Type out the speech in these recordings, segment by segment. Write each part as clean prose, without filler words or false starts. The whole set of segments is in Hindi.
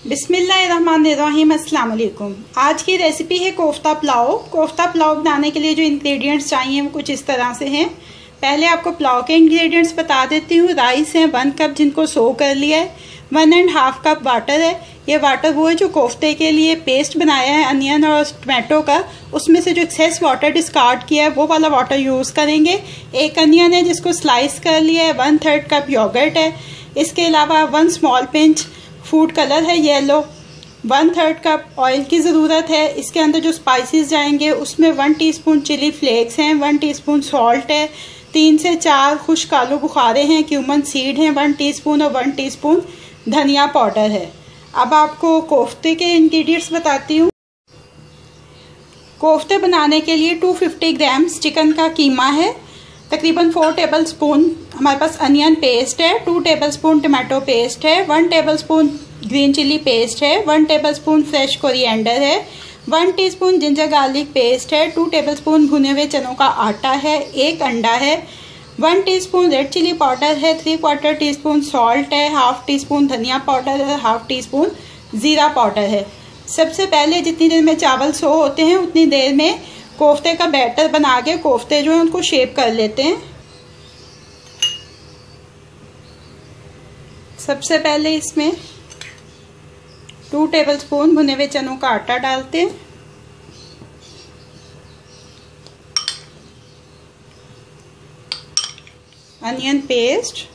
बिस्मिल्लाहिर्रहमानिर्रहीम। अस्सलाम वालेकुम। आज की रेसिपी है कोफ्ता पुलाव। कोफ्ता पुलाव बनाने के लिए जो इंग्रेडिएंट्स चाहिए वो कुछ इस तरह से हैं। पहले आपको पुलाव के इंग्रेडिएंट्स बता देती हूँ। राइस है 1 कप जिनको सो कर लिया है। 1.5 कप वाटर है। ये वाटर वो है जो कोफ्ते के लिए पेस्ट बनाया है अनियन और टमाटो का, उसमें से जो एक्सेस वाटर डिस्कार्ड किया है वो वाला वाटर यूज़ करेंगे। 1 अनियन है जिसको स्लाइस कर लिया है। 1/3 कप योगर्ट है। इसके अलावा 1 स्मॉल पिंच फूड कलर है येलो। 1/3 कप ऑयल की ज़रूरत है। इसके अंदर जो स्पाइसेस जाएंगे उसमें 1 टीस्पून चिली फ्लेक्स हैं, 1 टीस्पून सॉल्ट है, 3 से 4 खुश्क आलू बुखारे हैं, क्यूमन सीड हैं 1 टीस्पून और 1 टीस्पून धनिया पाउडर है। अब आपको कोफ्ते के इंग्रेडिएंट्स बताती हूँ। कोफ्ते बनाने के लिए 250 ग्राम्स चिकन का कीमा है। तकरीबन 4 टेबल स्पून हमारे पास अनियन पेस्ट है, 2 टेबल स्पून टमाटो पेस्ट है, 1 tablespoon green chilli paste है, 1 टेबल स्पून फ्रेश कोरिएंडर है, 1 टीस्पून जिंजर गार्लिक पेस्ट है, 2 टेबल स्पून भुने हुए चनों का आटा है, 1 अंडा है, 1 टीस्पून रेड चिली पाउडर है, 3/4 टीस्पून सॉल्ट है, हाफ टी स्पून धनिया पाउडर है, हाफ टी स्पून ज़ीरा पाउडर है। सबसे पहले जितनी देर में चावल सो होते हैं उतनी देर में कोफ्ते का बैटर बना के कोफ्ते जो है उनको शेप कर लेते हैं। सबसे पहले इसमें 2 टेबल स्पून भुने हुए चनों का आटा डालते हैं, onion paste,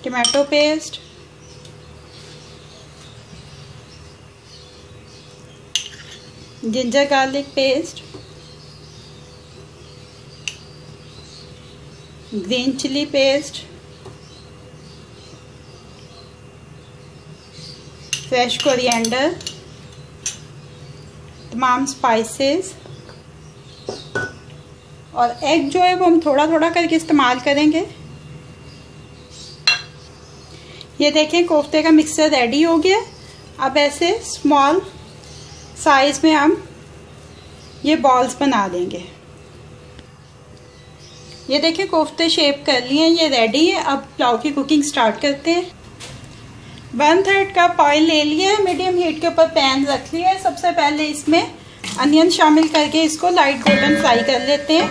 tomato paste, ginger garlic paste, green chilli paste, fresh coriander, तमाम स्पाइसेस और एग जो है वो हम थोड़ा थोड़ा करके इस्तेमाल करेंगे। ये देखें कोफ्ते का मिक्सचर रेडी हो गया। अब ऐसे स्मॉल साइज में हम ये बॉल्स बना लेंगे। ये देखें कोफ्ते शेप कर लिए हैं, ये रेडी है। अब पुलाव की कुकिंग स्टार्ट करते हैं। 1/3 कप ऑयल ले लिया है, मीडियम हीट के ऊपर पैन रख लिया है। सबसे पहले इसमें अनियन शामिल करके इसको लाइट गोल्डन फ्राई कर लेते हैं।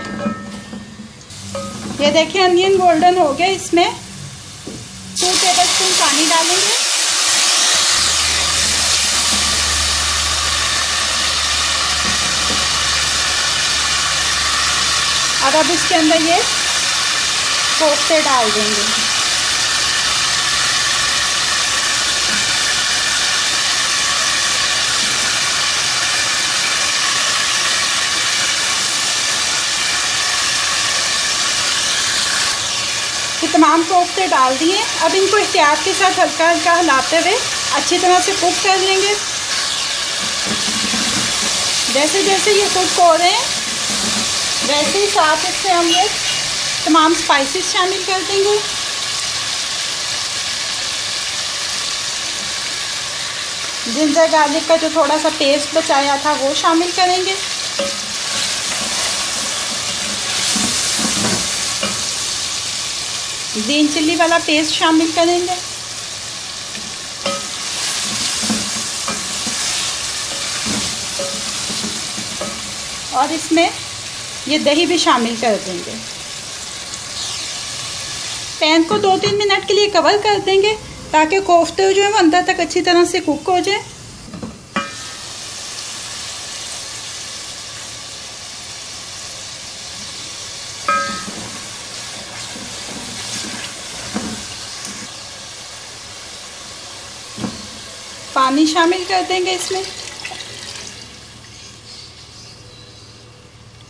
ये देखें अनियन गोल्डन हो गया। इसमें 2 टेबल स्पून पानी डालेंगे। और अब इसके अंदर ये कोफ्ते डाल देंगे। ये तमाम कोफ्ते डाल दिए। अब इनको एहतियात के साथ हल्का हल्का हिलाते हुए अच्छी तरह से कुक कर लेंगे। जैसे जैसे ये कुक हो रहे हैं वैसे ही साथ इससे हम ये तमाम स्पाइसेस शामिल कर देंगे। जिंजर गार्लिक का जो थोड़ा सा पेस्ट बचाया था वो शामिल करेंगे। ग्रीन चिल्ली वाला पेस्ट शामिल करेंगे। और इसमें ये दही भी शामिल कर देंगे। पैन को 2-3 मिनट के लिए कवर कर देंगे ताकि कोफ्ते जो है वो अंदर तक अच्छी तरह से कुक हो जाए। पानी शामिल कर देंगे इसमें।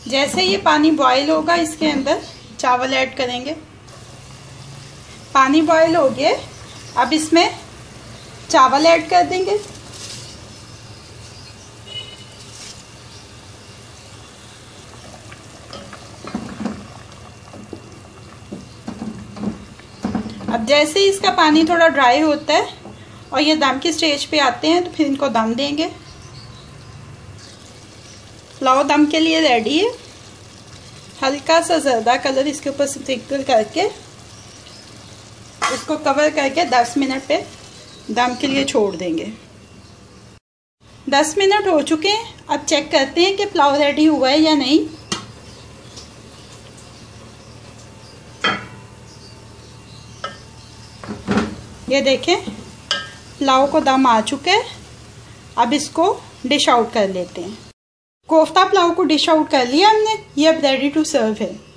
जैसे ये पानी बॉईल होगा इसके अंदर चावल ऐड करेंगे। पानी बॉईल हो गया। अब इसमें चावल ऐड कर देंगे। अब जैसे ही इसका पानी थोड़ा ड्राई होता है और ये दम की स्टेज पे आते हैं तो फिर इनको दम देंगे। पुलाव दम के लिए रेडी है। हल्का सा जर्दा कलर इसके ऊपर स्प्रिंकल करके इसको कवर करके 10 मिनट पे दम के लिए छोड़ देंगे। 10 मिनट हो चुके हैं। अब चेक करते हैं कि पुलाव रेडी हुआ है या नहीं। ये देखें पुलाव को दम आ चुका है। अब इसको डिश आउट कर लेते हैं। कोफ्ता पुलाव को डिश आउट कर लिया हमने। ये अब रेडी टू सर्व है।